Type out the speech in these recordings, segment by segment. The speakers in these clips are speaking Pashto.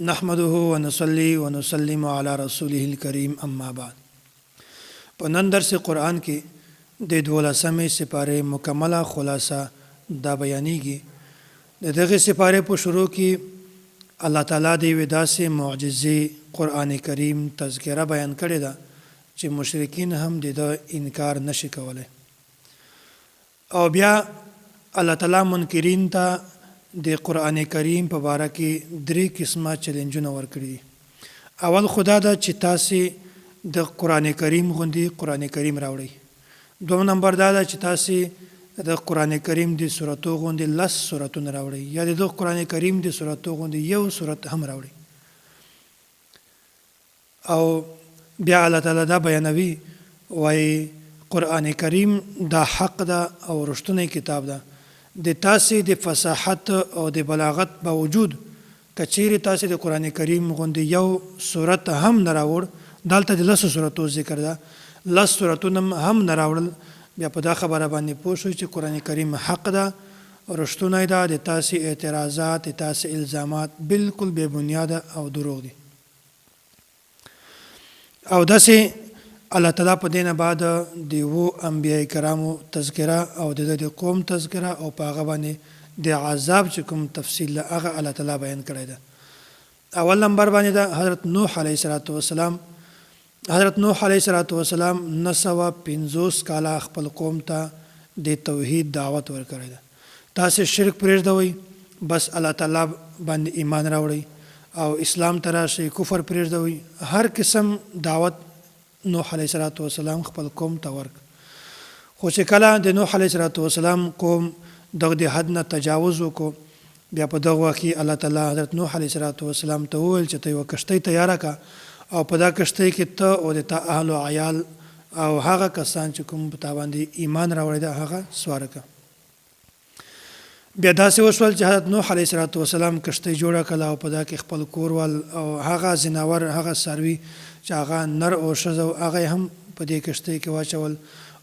نحمده ونصلي ونسلم على رسوله الكريم اما بعد. په نن درس قرآن کې د 12مې سپاره مکمله خلاصه دا بیانېږي. د دغه سپاره په شروع کې الله تعالی د وداسې معجزې قرآن کریم تذکره بیان کړې ده چې مشرکین هم د انکار نشي کولای. او بیا الله تعالی منکرین ته د قرآن کریم په باره کې 3 قسمه چیلنجونه ورکړي. اول خدا دا چې تاسو د قرآن کریم غوندي قرآن کریم راوړئ. دوم نمبر دا چې تاسو د قرآن کریم د سوراتو غوندي 10 سوراتونه راوړئ یا د قرآن کریم د سوراتو غوندي یو سورت هم راوړئ. او بیا الله تعالی دا بیانوي وای قرآن کریم دا حق ده او رښتونی کتاب ده. د تاسې د فصاحت او د بلاغت باوجود کچېرې تاسې د قرآن کریم غوندې یو صورت هم نه راوړ، دلته د 10 سورتو ذکر ده، 10 سورتونه هم نه راوړل، بیا په دا خبره باندې پوه شئ چې قرآن کریم حق ده، رښتونی ده. د تاسې اعتراضات، د تاسې الزامات بالکل بې بنیاده او دروغ دي. او داسې الله تعالی په دینه بعد د انبیاء کرامو تذکره او د قوم تذکره او په هغه باندې د عذاب چې کوم تفصیل هغه الله تعالی بیان کړی ده. اول نمبر باندې ده حضرت نوح علیه السلام. حضرت نوح علیه السلام 950 کاله خپل قوم ته د توحید دعوت ورکړی ده. تاسو شرک پرېږدئ، بس الله تعالی باندې ایمان راوړئ او اسلام ته راشئ، کفر پرېږدئ. هر قسم دعوت نوح علیه السلام خپل قوم ته ورک. خو چې کله د نوح علیه السلام قوم دغه د حد نه تجاوز وکړو، بیا په دغه وخت کې الله تعالی حضرت نوح علیه السلام ته وویل چې ته یوه کښتۍ تیاره کړه او په دا کښتۍ کې ته او د تا اهل و عیال او هغه کسان چې کوم په تا باندې ایمان راوړی ده هغه سواره کړه. بیا داسې وشول چې حضرت نوح علیه السلام کښتۍ جوړه کړله او په دا کې خپل کورول او هغه ځناور، هغه څاروي چې هغه نر او ښځه هغه هم په دې کښتۍ کې واچول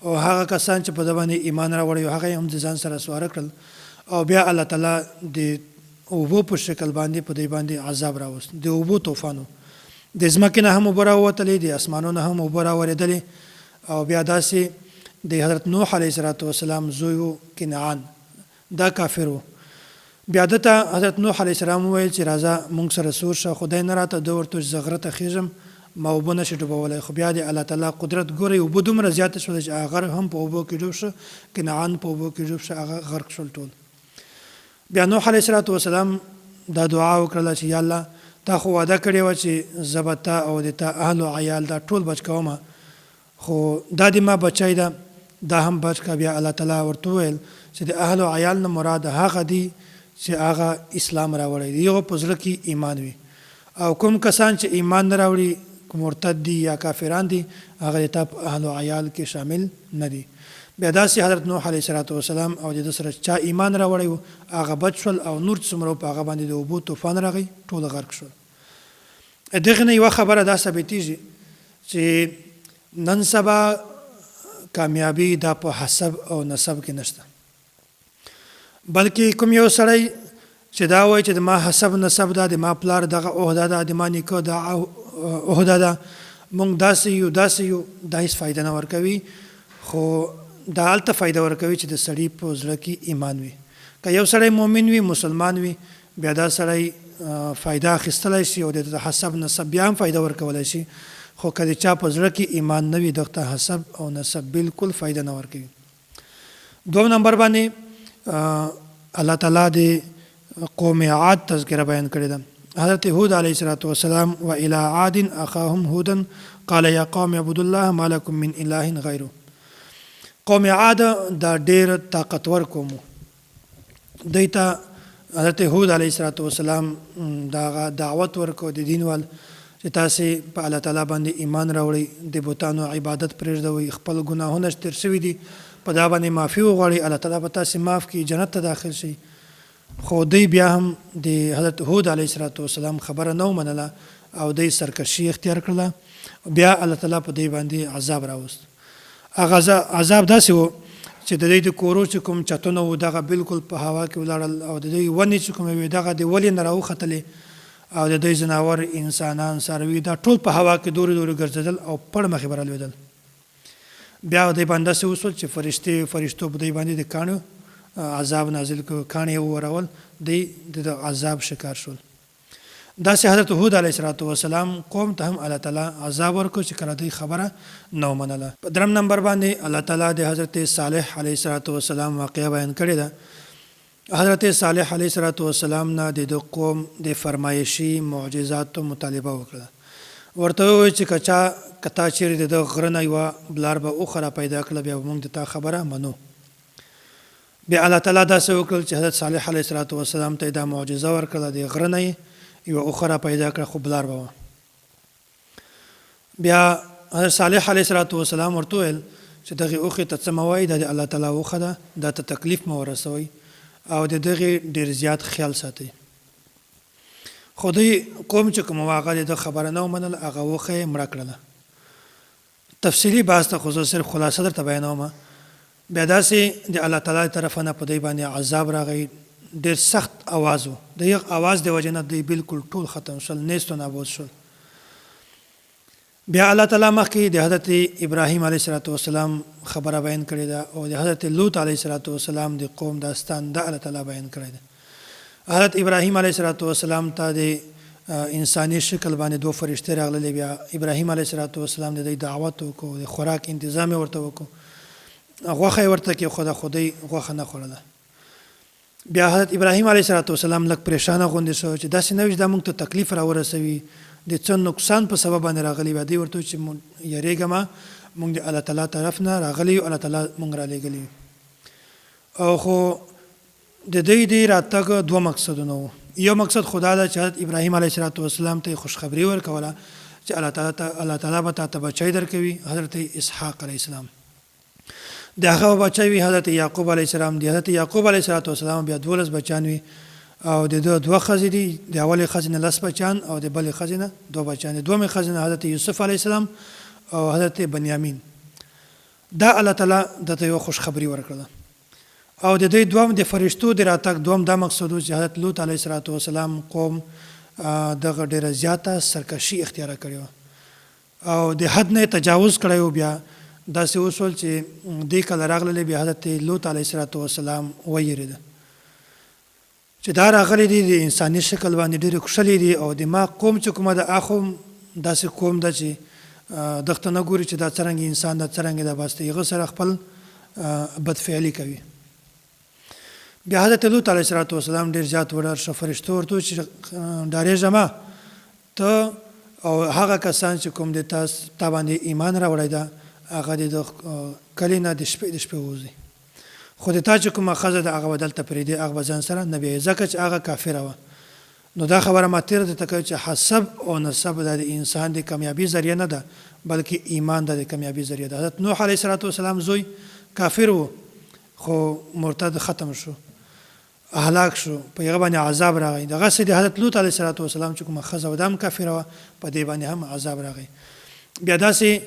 او هغه کسان چې په ده باندې ایمان راوړی هغه هم د ځان سره سواره کړل. او بیا الله تعالی د اوبو په شکل باندې په دې باندې عذاب راوست، د اوبو طوفانو، د ځمکې نه هم اوبه راووتلې، د اسمانو نه هم اوبه راورېدلې. او بیا داسې د حضرت نوح علیه السلام زوی و کنعان، دا کافر و. بیا دته حضرت نوح علیه السلام وویل چې راځه موږ سره سور شه. خدای نه راته ده ورته زه غره ته خیږم، ما اوبه نشي ډوبولی. خو بیا د الله تعالی قدرت ګورئ، اوبه دومره زیاته شوله چې هغه غر هم په اوبو کې ډوب شه، کنعان په اوبو کې ډوب شه، هغه غرق شول ټول. بیا نوح علیه السلام دا دعا وکړله چې یا الله تا خو وعده کړې وه چې زه به تا او د تا اهل و عیال دا ټول بچ کومه، خو دا د ما بچی ده، دا هم بچ که. بیا الله تعالی ورته وویل چې د اهل و عیال نه مراد هغه دي چې هغه اسلام راوړی دی، یو په زړه کې ایمان وي. او کوم کسان چې ایمان نه راوړي، مرتد دي یا کافران دي، هغه د تا په اهل و عیال کې شامل نه دي. بیا داسې حضرت نوح علیه السلام او د سره چا ایمان راوړی و هغه بچ شول او نور څومره په هغه باندې د اوبو طوفان راغی، ټول غرق شول. دغه نه یوه خبره دا ثابتېږي چې نن سبا کامیابي دا په حسب او نسب کې نشته، بلکې کوم یو سړی چې دا وایي چې د ما حسب نسب ده، د ما پلار دغه عهده ده، د ما نیکه دا عهده ده، موږ داسې یو داسې یو، دا هېڅ فایده نه ورکوي. خو دا هلته فایده ورکوي چې د سړي په زړه کې ایمان وي. که یو سړی مؤمن وي، مسلمان وي، بیا دا سړی فایده اخیستلی شي او د حسب نسب بیا هم فایده ورکولی شي. خو که د چا په زړه کې ایمان نه وي، دغه ته حسب او نسب بالکل فایده نه ورکوي. دوم نمبر باندې الله تعالی د قوم عاد تذکره بیان کړې ده. حضرت هود علیه السلام و الی عاد اخاهم هودا قال یا قوم اعبدوا الله ما لکم من اله غیره. قوم عاد دا ډېر طاقتور قوم و. دوی ته حضرت هود علیه السلام دا دعوت ورکو د دین وال چې تاسې په الله تعالی باندې ایمان راوړئ، د بتانو عبادت پرېږدئ، خپل ګناهونه چې تېر شوي دي په دا باندې معافي وغواړئ، الله تعالی به تاسې معاف کړي، جنت ته داخل شئ. خو دوی بیا هم د حضرت هود علیه السلام خبره نه ومنله او دوی سرکشي اختیار کړله. بیا الله تعالی په دوی باندې عذاب راوست. هغه عذاب داسې و چې د دوی د کورو چې کوم چتونه وو دغه بالکل په هوا کې ولاړل او د دوی ونې چې کومې وې دغه د ولې نه راوختلې او د دوی ځناور انسانان څاروي دا ټول په هوا کې دورې دورې ګرځېدل او پړ مخې به رالوېدل. بیا دوی باندې داسې وسول چې فرشتو په دوی باندې د کاڼو عذاب نازل کړو، کاڼې وورول، دوی د عذاب شکار شول. داسې حضرت هود علیه السلام قوم ته هم الله تعالی عذاب ورکړو چې کله دوی خبره نه ومنله. په درېم نمبر باندې الله تعالی د حضرت صالح علیه السلام واقعه بیان کړې ده. حضرت صالح علیه السلام نه د قوم د فرمایشي معجزاتو مطالبه وکړه. ورته وویل چې کتا چیرې د غره نه یوه بلار به اوښه را پیدا کړله بیا به موږ د تا خبره منو. بیا الله تعالی داسې وکړل چې حضرت صالح علیه السلام ته یې دا معجزه ورکړله، د غره نه یې یوه اوښه را پیدا کړه خو بلار به وه. بیا حضرت صالح علیه السلام ورته وویل چې دغې اوښې ته څه مه وایي، دا د الله تعالی اوښه ده، دا ته تکلیف مه ورسوئ او د دغې ډېر زیات خیال ساتئ. خو دوی قوم چې کوم هغه د خبره نه ومنله، هغه اوښه یې مړه کړله. تفصیلي بحث ته خو زه صرف خلاصه درته بیانوم. بیا داسې د الله تعالی طرفه نه په دوی باندې عذاب راغی، ډېر سخت اواز و. د یغ اواز د وجې نه دوی بالکل ټول ختم شول، نیست و نابود شول. بیا الله تعالی مخکې د حضرت ابراهیم علیه السلام خبره بیان کړې ده او د حضرت لوط علیه السلام د قوم داستان د الله تعالی بیان کړی ده. حضرت ابراهیم علیه السلام ته د انساني شکل باندې دوه فرشتې راغللې. بیا ابراهیم علیه السلام د دوی دعوت وکړو، د خوراک انتظام یې ورته وکړو، غوښه یې ورته کېښوده خو دوی غوښه نه خوړله. بیا حضرت ابراهیم علیه السلام لږ پریشانه غوندې شو چې داسې نه وي چې دا موږ ته تکلیف راورسوي، د څه نقصان په سبب باندې راغلی. بیا دوی ورته چې یریږه ما، موږ د الله تعالی طرف نه راغلي یو، الله تعالی موږ رالیږلي. او خو د دوی د راتګ دوه مقصدونه وو. یو مقصد خدا ده چې حضرت ابراهیم علیه السلام ته خوشخبري ورکوله چې الله تعالی به تا ته بچی درکوي، حضرت اسحاق علیه السلام. د هغه بچی وي حضرت یعقوب علیه السلام. د حضرت یعقوب علیه السلام بیا 12 بچیان وي او د دوه ښځې دي، د اولې ښځې نه 10 بچیان او د بلې ښځې نه 2 بچیان. د دویمې ښځې نه حضرت یوسف علیه السلام او حضرت بنیامین. دا الله تعالی دته یو خوشخبري ورکړله. او د دوی دوم د فرشتو د راتګ دوم دا مقصد و چې حضرت لوط علیه السلام قوم دغه ډېره زیاته سرکشي اختیاره کړې وه او د حد نه تجاوز کړی و. بیا داسې وشول چې دې کله راغللی، بیا حضرت لوط علیه السلام ویرېده چې دا راغلی دي د انساني شکل باندې ډېرې کښلې دي او د ما قوم چې کومه ده هغه داسې قوم ده چې دغته نه ګوري چې دا څرنګه انسان ده، څرنګه ده، بس د هغه سره خپل بدفعلي کوي. بیا حضرت لوط علیه السلام ډېر زیات وډار شو. فرشتو ورته چې ډارېږه ما، ته او هغه کسان چې کوم د تا باندې ایمان راوړی ده هغه د کلي نه د شپې ووځي، خو د تا چې کومه ښځه ده هغه به دلته پرېږدي، هغه به ځان سره نه بیایي ځکه چې هغه کافره وه. نو دا خبره ما تېره درته کوي چې حسب او نسب دا د انسان د کامیابي ذریعه نه ده، بلکې ایمان د کامیابي ذریعه ده. حضرت نوح علیه السلام زوی کافر و خو مرتد ختم شو، هلاک شو، په هغه باندې عذاب راغی. دغسې د حضرت لوط علیه السلام چې کومه ښځه وه دا هم کافره وه، په دې باندې هم عذاب راغی. بیا داسې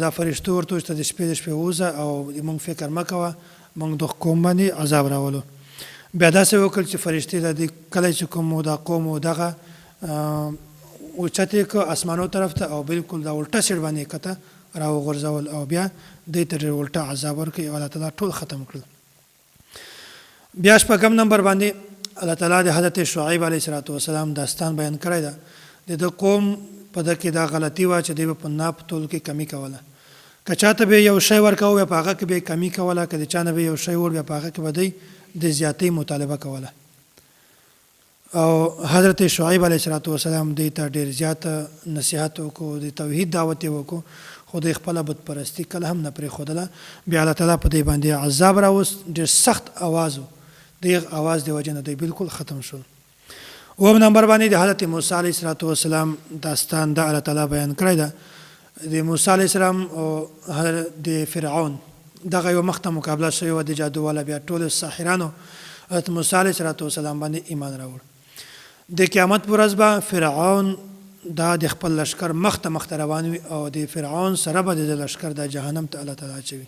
دا فرشتو ورته چې د شپې ووځه او موږ فکر مه کوه، موږ د قوم باندې عذاب راولو. بیا داسې وکړل چې فرشتې د کلی چې کوم دا قوم و دغه اوچت یې کړه اسمانو طرف ته او بالکل دا الټه سیټ باندې یې کته راوغورځول او بیا دوی ته ډېر الټه عذاب ورکړي او الله تعالی ټول ختم کړل. بیا شپږم نمبر باندې الله تعالی د حضرت شعیب علیه السلام داستان بیان کړی ده. د قوم په ده کې دا غلطي وه چې دوی به په ناپ تول کې کمی کوله. که چاته به یو شی ورکوه بیا په هغه کې به یې کمی کوله، که د چا نه به یو شی وړ بیا په هغه کې به دوی د زیاتۍ مطالبه کوله. او حضرت شعیب علیه السلام دوی ته ډېر زیات نصیحت وکړو، د توحید دعوت یې وکړو، خو دوی خپله بتپرستي کله هم نه پرېښودله. بیا الله تعالی په دوی باندې عذاب راوست، ډېر سخت اواز و، د هغه اواز د وجې نه دوی بالکل ختم شول. اووم نمبر باندې د حضرت موسی علیه السلام داستان د الله تعالی بیان کړی ده. د موسی علیه السلام او د فرعون دغه یو مخ ته مقابله شوې وه د جادو والا. بیا ټولو ساحرانو حضرت موسی علیه السلام باندې ایمان راوړ. د قیامت په ورځ به فرعون دا د خپل لښکر مخ ته روان وي او د فرعون سره به د لښکر د جهنم ته الله تعالی اچوي.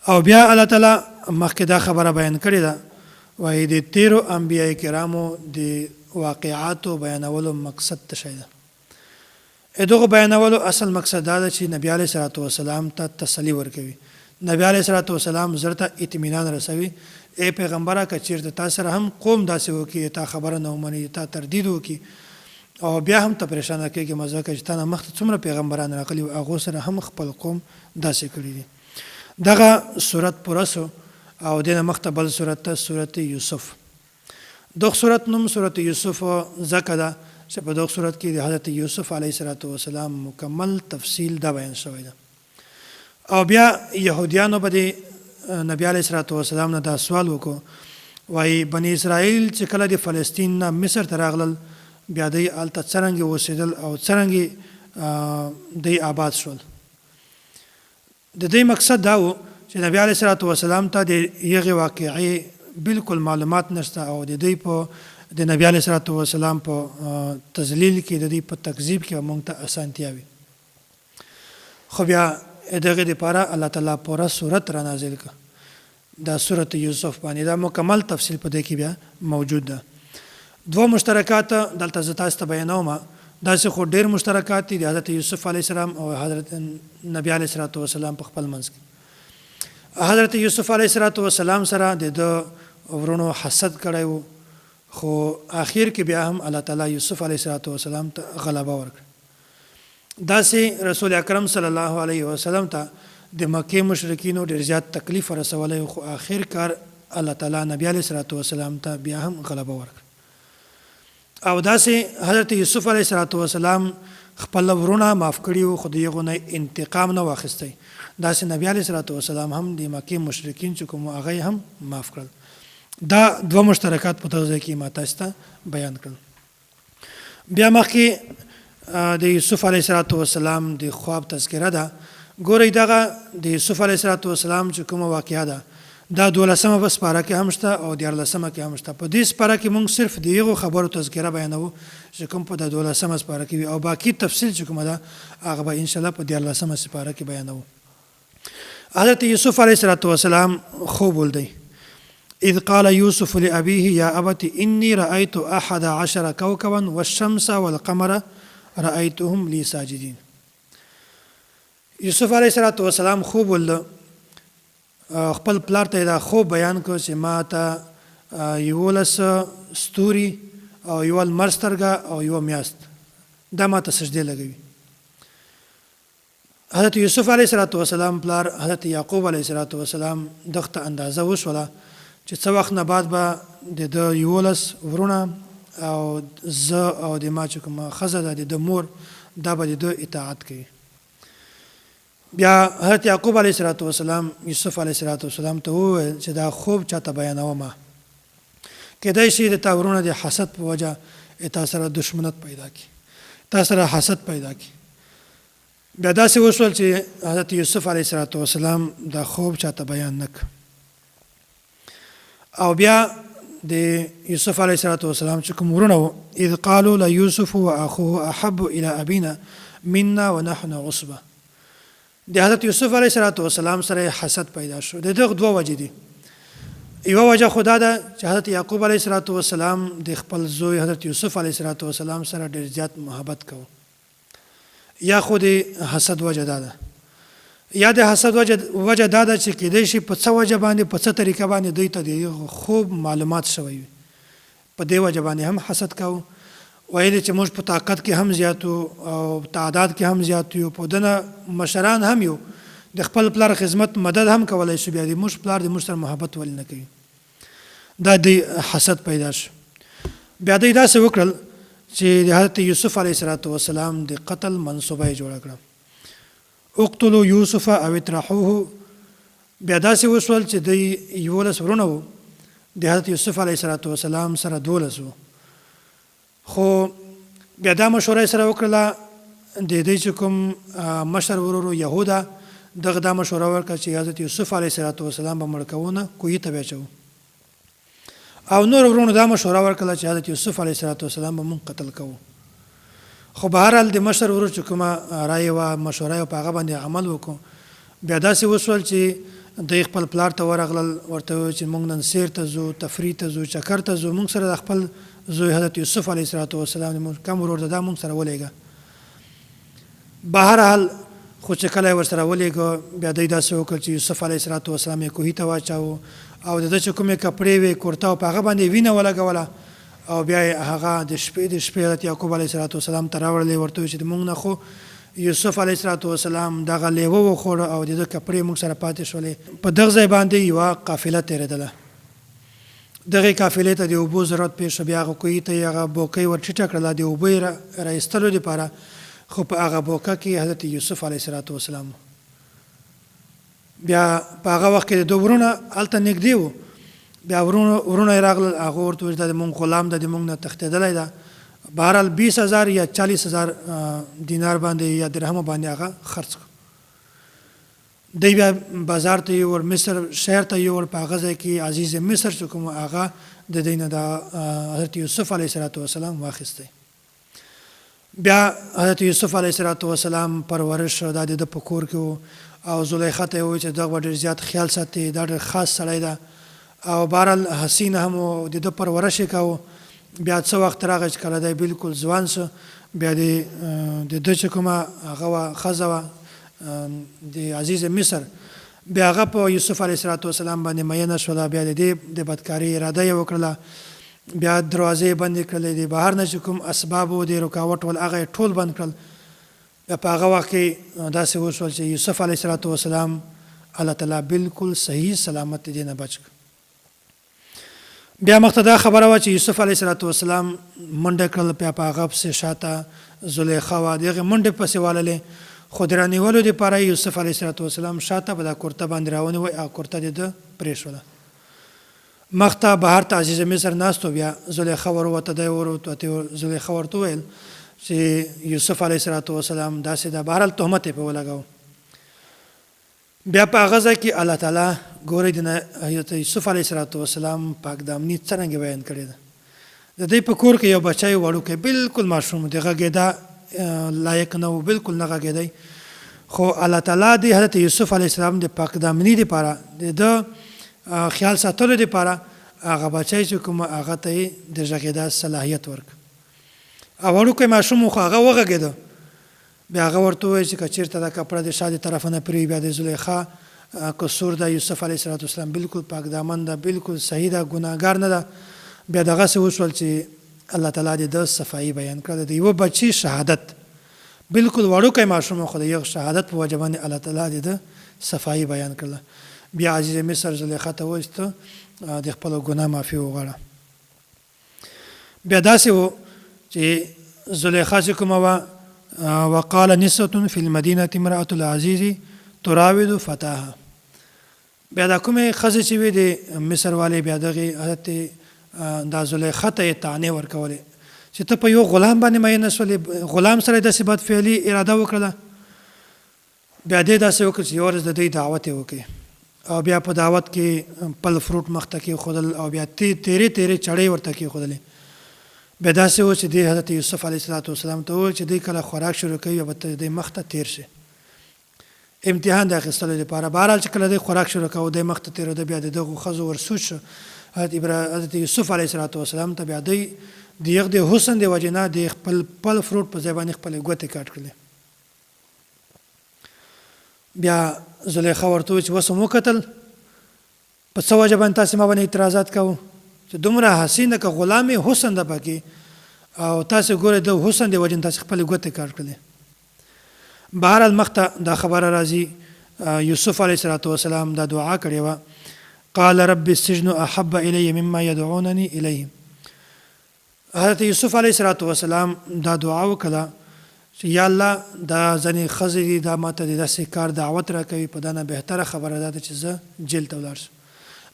او بیا الله تعالی مخکې دا خبره بیان کړې ده، وایي د تیرو انبیاء کرامو د واقعاتو بیانولو مقصد څه شی ده؟ دغه بیانولو اصل مقصد دا ده چې نبی علیه صلوات وسلام ته تسلی ورکوي، نبی علیه صلوات وسلام زړه ته اطمینان رسوي. ای پیغمبره که چېرته تا سره هم قوم داسې وکړي، تا خبره نه ومني، تا تردید وکړي او بیا هم ته پریشانه کېږي، ځکه چې تا نه مخکې څومره پیغمبران راغلي وو، هغو سره هم خپل قوم داسې کړي دي. دغه صورت پوره سو او دې نه مخته بل صورت ته صورت یوسف. دغه صورت نوم صورت یوسف ځکه ده چې په دغه صورت کې د حضرت یوسف علیه السلام مکمل تفصیل دا بیان شوی ده. او بیا یهودیانو به د نبی علیه السلام نه دا سوال وکړو، وایي بني اسرائیل چې کله د فلسطین نه مصر ته راغلل، بیا دوی هلته څرنګې اوسېدل او څرنګې دوی آباد شول. د دې مقصد دا و چې نبی علیه السلام ته د هغې واقعې بالکل معلومات نشته او د دوی په د نبی علیه السلام په تذلیل کې، د دوی په تکذیب کې موږ ته اسانتیا وي. خو بیا دغه دپاره الله تعالی پوره صورت را نازل کړه، دا صورت یوسف باندې. دا مکمل تفصیل په دې کې بیا موجود ده. دوه مشترکات دلته زه تاسو ته بیانوم، داسې خو ډېر مشترکات دي د حضرت یوسف علیه السلام او حضرت نبی علیه السلام په خپل منځ کې. حضرت یوسف علیه السلام سره د ده ورونو حسد کړی و، خو آخر کې بیا هم الله تعالی یوسف علیه السلام ته غلبه ورکړه. داسې رسول اکرم صلی الله علیه وسلم ته د مکې مشرکینو ډېر زیات تکلیف ورسولی، خو آخر کار الله تعالی نبی علیه السلام ته بیا هم غلبه ورکړه. او داسې حضرت یوسف علیه السلام خپل ورونه معاف کړي وو، خو د هغو نه انتقام نه واخیستی. داسې نبی علیه السلام هم د مکې مشرکین چې کوم هغه یې هم معاف کړل. دا دوه مشترکات په دغه ځای کې ما تاسو ته بیان کړل. بیا مخکې د یوسف علیه السلام د خواب تذکره ده. ګورئ دغه د یوسف علیه السلام چې کومه واقعه ده، دا 12مه په سپاره کې هم شته او 14مه کې هم شته. په دې سپاره کې موږ صرف د هغو خبرو تذکره بیانوو چې کوم په د 12مه سپاره کې وي، او باقي تفصیل چې کومه ده هغه به انشاءالله په 14مه سپاره کې بیانوو. حضرت یوسف علیه السلام خوب ولدی. اذ قال یوسف لأبیه یا ابت انی رأیت 11 کوکبا والشمس والقمر رأیتهم لی ساجدین. یوسف علیه السلام خوب ولده، خپل پلار ته دا خوب بیان کړ چې ما ته 11 ستوري او 1 لمر سترګه او 1 میاشت دا ما ته سجدې لګوي. حضرت یوسف علیه السلام پلار حضرت یعقوب علیه السلام دغه ته اندازه وشوله چې څه وخت نه بعد به د ده 11 ورونه او زه او د ما چې کومه ښځه ده د ده مور، دا به د ده اطاعت کوي. بیا حضرت یعقوب علیه السلام یوسف علیه السلام ته وویل چې دا خوب چاته بیانومه، کیدای شي د تا ورونه د حسد په وجه تا سره دشمنت پیدا کړي، تا سره حسد پیدا کړي. بیا داسې وشول چې حضرت یوسف علیه السلام دا خوب چاته بیان نه کړ. او بیا د یوسف علیه السلام چې کوم ورونه وو، اذ قالوا لیوسف واخوه احب الی ابینا منا ونحن عصبه. د حضرت یوسف علیه السلام سره حسد پیدا شو. د دغه دوه وجې دي. یوه وجه خو دا ده چې حضرت یعقوب علیه السلام د خپل زوی حضرت یوسف علیه السلام سره ډېر زیات محبت کوو، یا خو د حسد وجه دا ده، یا د حسد وجه دا ده چې کیدای شي په څه وجه باندې په څه طریقه باندې دوی ته د خوب معلومات شوی وي، په دې وجه باندې هم حسد کوو. ویل چې موږ په طاقت کې هم زیات او تعداد کې هم زیات یو، په دنه مشران هم یو، د خپل پلار خدمت مدد هم کولی شو، بیا د موږ پلار د موږ سره محبت ولې نه کوي. دا د حسد پیدا شو. بیا دوی داسې وکړل چې د حضرت یوسف علیه السلام د قتل منصوبه یې جوړه کړه. اقتلوا یوسف او اطرحوه. بیا داسې وشول چې دوی 11 ورونه وو، د حضرت یوسف علیه السلام سره 12 وو، خو بیا دا مشوره سره وکړله د دوی چې کوم مشر ورور یهودا، دغه دا مشوره ورکړه چې حضرت یوسف علیه السلام به مړ کوو نه، کوهي ته به اچوو. او نور ورونو دا مشوره ورکړله چې حضرت یوسف علیه السلام به مونږ قتل کوو. خو بهرحال د مشر ورور چې کومه رایه وه، مشوره یې په هغه باندې عمل وکړو. بیا داسې وشول چې دوی خپل پلار ته ورغلل، ورته وویل چې مونږ نن سیر ته ځو، تفریح ته ځو، چکر ته ځو، مونږ سره د خپل زوی حضرت یوسف علیه السلام کم ورور ده دا مونږ سره ولېږه. بهرحال خو چې کله یې ورسره ولېږه بیا دی داسې وکړل چې یوسف علیه السلام یې کوهي ته واچاوه او د ده چې کومې کپړې وې کورته او په هغه باندې وینه ولګوله او بیا یې هغه د شپې حضرت یعقوب علیه السلام ته راوړلې ورته ویل چې موږ نه خو یوسف علیه السلام دغه لیوه وخوړه او د ده کپړې موږ سره پاتې شولې. په دغه ځای باندې یوه قافله تېرېدله. دغې قافلې ته د اوبو ضرورت پېښ شو. بیا هغه کوهي ته یې هغه بوکۍ ور ټیټه کړله د اوبو یې را ایستلو دپاره، خو په هغه بوکه کې حضرت یوسف علیه السلام. بیا په هغه وخت کې د دوه ورونه هلته نږدې وو. بیا ورونه یې راغلل، هغه ورته ویل دا د مونږ غلام ده، د مونږ نه تښتېدلی ده. بهرحال 20,000 یا 40,000 دینار باندې یا درهمو باندې هغه خرڅ کړ. دی بیا بازار ته یوړ، مصر شهر ته یوړ. په هغه ځای کې عزیز مصر چې کوم هغه د دی نه د حضرت یوسف علیه السلام واخیستی. بیا حضرت یوسف علیه السلام پرورش دا د ده په کور کې و او زلیخا ته یې وویل چې دغه به ډېر زیات خیال ساتي، دا ډېر خاص سړی ده او بهرحال حسین هم و، د ده پرورش یې کاوه. بیا څه وخت راغی چې کله دی بلکل ځوان سو، بیا د ده چې کومه هغه وه ښځه وه د عزیز مصر، بیا هغه په یوسف علیه السلام باندې مینه شوله. بیا د دې د بدکارۍ اراده یې وکړله. بیا دروازې یې بندې کړلې، د بهر نه چې کوم اسباب و د رکاوټ ول هغه یې ټول بند کړل. بیا په هغه وخت کې داسې وشول چې یوسف علیه السلام الله تعالی بلکل صحیح سلامت دې نه بچ کړ. بیا مخته دا خبره وه چې یوسف علیه السلام منډه کړل، بیا په هغه پسې شاته زلیخا وه، د هغې منډې پسې واللې، خو د رانیولو دپاره یوسف علیه السلام شاته په دا کورته باندې راونیوی او کورته د ده پرېښوله. مخته بهر ته عزیز مصر ناست و. بیا زلیخا وروته، دی وروته، زلیخا ورته وویل چې یوسف علیه السلام داسې ده. بهرحال تهمت یې پرې ولګاوه. بیا په هغه ځای کې الله تعالی ګورئ د حضرت یوسف علیه السلام پاک دامني څرنګه بیان کړې ده. د دوی په کور کې یو بچی وړوکی بلکل ماشوم، د غږېدا لایق نه و، بلکل نه غږېدی، خو الله تعالی د حضرت یوسف علیه السلام د پاک دامني دپاره د ده خیال ساتلو دپاره هغه بچی چې کوم هغه ته یې د غږېدا صلاحیت ورکړ. او وړوکی ماشوم و خو هغه وغږېده. بیا هغه ورته وویل چې که چېرته دا کپړه د شا د طرفه نه پرې وي، بیا د زلیخا قصور ده، یوسف علیه السلام بلکل پاک دامن ده، بلکل صحیح ده، ګناهګار نه ده. بیا دغسې وشول چې الله تعالی د ده صفایي بیان کړه. د یوه بچي شهادت، بلکل وړوکی ماشوم خو د یو شهادت په وجه باندې الله تعالی د ده صفایي بیان کړله. بیا عزیز مصر زلیخا ته وویل چې ته د خپلو ګناه معافي وغواړه. بیا داسې و چې زلیخا چې کومه وه، وقال نسوة فی المدینة امرأة العزیز تراود فتاها. بیا دا کومې ښځې چې وې د مصر والې، بیا دغې حضرت دا زلیخا ته یې طعنې ورکولې چې ته په یو غلام باندې مینه شولې، غلام سره یې داسې بدفعلي اراده وکړله. بیا دې داسې وکړه چې یوه ورځ د دوی دعوت یې وکړي او بیا په دعوت کې پل فروټ مخته کېښودل او بیا تیرې چړې ورته کېښودلې. بیا داسې و چې دی حضرت یوسف علیه السلام ته وویل چې دی کله خوراک شروع کوي بیا به دی مخ ته تیر شي، امتحان د اخیستلو دپاره. بهرحال چې کله دی خوراک شروع کوو دی مخ ته تېرېده، بیا د دغو ښځو ورسوچ شو حضرت یوسف علیه السلام ته. بیا دی د یغ د حسن د وجې نه د خپل پل فروټ په ځای باندې خپلې ګوتې کاټ کړلې. بیا زلیخا ورته وویل چې اوس هم وکتل په څه وجه باندې تاسې ما باندې اعتراضات کوو چې دومره حسینه که غلامې حسن ده پکې او تاسې ګورئ د حسن د وجې نه تاسې خپلې ګوتې کاټ کړلې. بهرحال مخته دا خبره راځي یوسف علیه السلام دا دعا کړې وه، قال رب السجن احب الی مما یدعوننی الیه. حضرت یوسف علیه السلام دا دعا وکړه چې یا الله دا ځینې ښځې دي دا ماته د داسې کار دعوت راکوي، په دا نه بهتره خبره دا ده چې زه جیل ته ولاړ شم.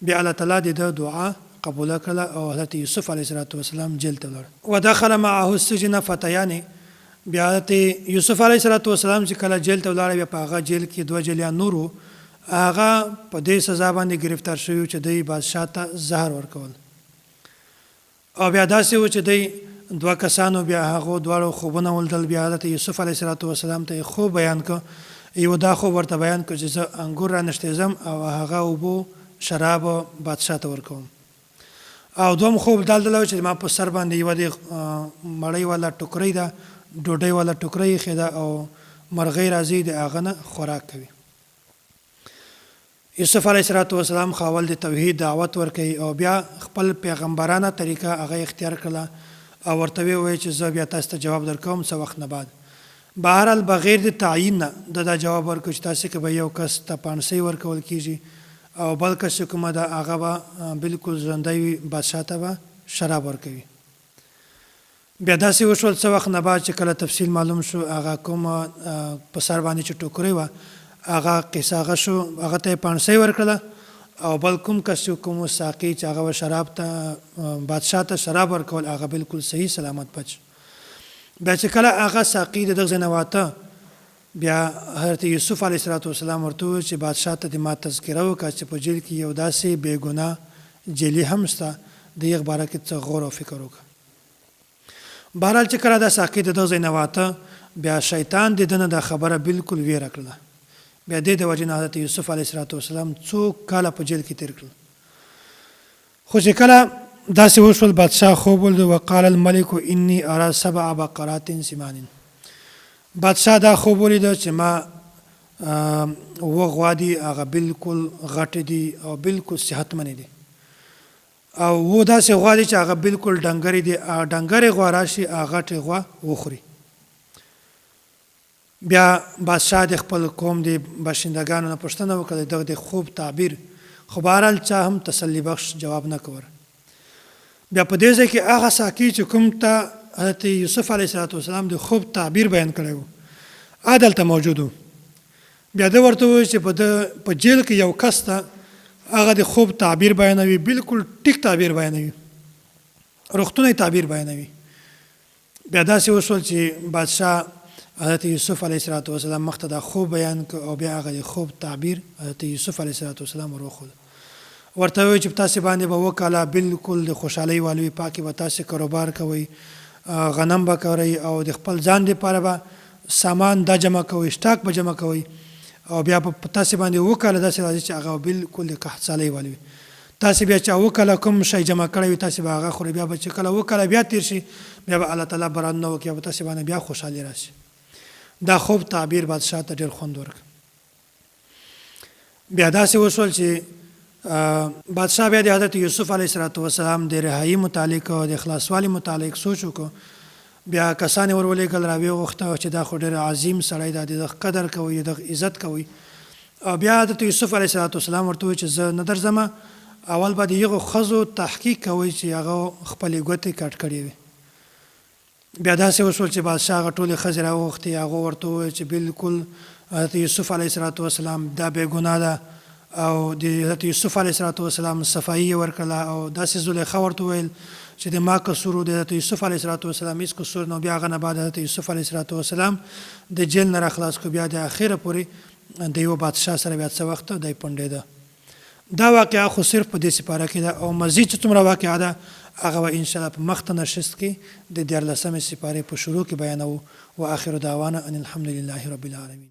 بیا الله تعالی د ده دعا قبوله کړله او حضرت یوسف علیه السلام جیل ته ولاړ. ودخل معه السجن فتیان. بیا حضرت یوسف علیه السلام چې کله جیل ته ولاړ، بیا په هغه جیل کې دوه جیلیان نور وو، هغه په دې سزا باندې گرفتار شوي چې دوی بادشاه ته زهر ورکول. او بیا داسې و چې دوی دوه کسانو بیا هغو دواړو خوبونه ولیدل. بیا حضرت یوسف علیه السلام ته یې خوب بیان کړ، یو دا خوب ورته بیان کړ چې زه انګور رانشتېزم او هغه اوبو شراب بادشاه ته ورکوم. او دوم خوب دال چې ما په سر باندې یوه د مړۍ والا ټوکرۍ ده، ډوډۍ والا ټوکرۍ ایښې ده او مرغۍ راځي د هغه نه خوراک کوي. یوسف علیه السلام خاول د توحید دعوت ورکوي او بیا خپل پیغمبرانه طریقه هغه اختیار کړله او ورته ووایي چې زه بیا تاسو ته جواب درکوم څه وخت نه بعد. بهرحال بغیر د تعیین نه دا جواب ورکړو چې تاسې که به یو کس ته پانسۍ ورکول کېږي او بل کس چې کومه ده هغه به بلکل ژوندی وي، بادشاه ته به شراب ورکوي. بیا داسې وشول څه وخت نه بعد چې کله تفصیل معلوم شو هغه کومه په سر باندې چې ټوکرۍ وه هغه قصه هغه شو، هغه ته یې پانسۍ ورکړله او بل کوم کس چې کوم ساقي چې هغه شراب ته بادشاه ته شراب ورکول هغه بلکل صحیح سلامت بچ. بیا چې کله هغه ساقي د دغه ځای نه واته بیا حضرت یوسف علیه السلام ورته وویل چې بادشاه ته دې ما تذکره وکړه چې په جیل کې یو داسې بې ګناه جیلي هم شته، د هغې باره کې څه غور او فکر وکړه. بهرحال چې کله دا ساقي د دغه ځای نه واته بیا شیطان د ده نه دا خبره بلکل ویره کړله. بیا دې د وجې نه حضرت یوسف علیه السلام څو کاله په جیل کې تېر کړل. خو چې کله داسې وشول بادشاه خوب ولید وقال الملک انی ارى 7 بقرات سمان. بادشاه دا خوب ولید چې ما اوه غوا دي هغه بلکل غټې دي او بلکل صحتمنې دي او اوه داسې غوا دي چې هغه بلکل ډنګرې دي، ډنګرې غوا راشي هغه غټې غوا وخوري. بیا بادشاه د خپل قوم د باشندګانو نه پوښتنه وکړه دغه د خوب تعبیر، خو بهرحال چا هم تسلی بخش جواب نه کور. بیا په دې ځای کې هغه ساقي چې کوم ته حضرت یوسف علیه السلام د خوب تعبیر بیان کړی و هلته موجود و. بیا ده ورته وویل چې په جیل کې یو کس ته هغه د خوب تعبیر بیانوي، بلکل ټیک تعبیر بیانوي، روغتونی تعبیر بیانوي. بیا داسې وشول چې بادشاه حضرت یوسف علیه السلام مخ ته دا خوب بیان کړ او بیا هغه د خوب تعبیر حضرت یوسف علیه السلام ور وښود. ورته وویل چې په تاسې باندې به 2 کاله بلکل د خوشحالۍ والوي، پاکې به تاسې کاروبار کوئ، غنم به کوئ او د خپل ځان لپاره به سامان دا جمع کوئ، سټاک به جمع کوئ او بیا په تاسې باندې 2 کاله داسې راځي چې هغه بلکل د قحطسالۍ والوي. تاسې بیا چې 2 کاله کوم شی جمع کړی وي تاسې به هغه خورئ. بیا به چې کله 2 کاله بیا تېر شي بیا به الله تعالی بارانونه وکړي او په تاسې باندې بیا خوشحالي راشي. دا خوب تعبیر بادشاه ته ډېر خوند ورکړ. بیا داسې وشول چې بادشاه بیا د حضرت یوسف علیه السلام د رهایي متعلق او د خلاصوالي متعلق سوچ وکړو. بیا کسان یې ورولېږل راویې غوښته چې دا خو ډېر عظیم سړی دی، د دغه قدر کوئ، د دغه عزت کوئ. او بیا حضرت یوسف علیه السلام ورته وویل چې زه نه درځم، اول به د هغو ښځو تحقیق کوئ چې هغه خپلې ګوتې کټ کړې وي. بیا داسې وشول چې بادشاه هغه ټولې ښځې راوغوښتې، هغه ورته وویل چې بلکل حضرت یوسف علیه السلام دا بې ګناه ده او د حضرت یوسف علیه السلام صفایي یې ورکړله او داسې زلیخا ورته وویل چې د ما قصور و د حضرت یوسف علیه السلام هېڅ قصور نه و. بیا هغه نه بعد حضرت یوسف علیه السلام د جیل نه راخلاص کړو. بیا د اخره پورې د یوه بادشاه سره بیا څه وخت دی پنډېده. دا واقعه خو صرف په دې سپاره کې ده او مزید چې څومره واقعه ده هغه به انشاءالله په مخته نشست کې د 14مې سپارې په شروع کې بیانوو. و آخر دعوانا ان الحمد لله رب العالمین.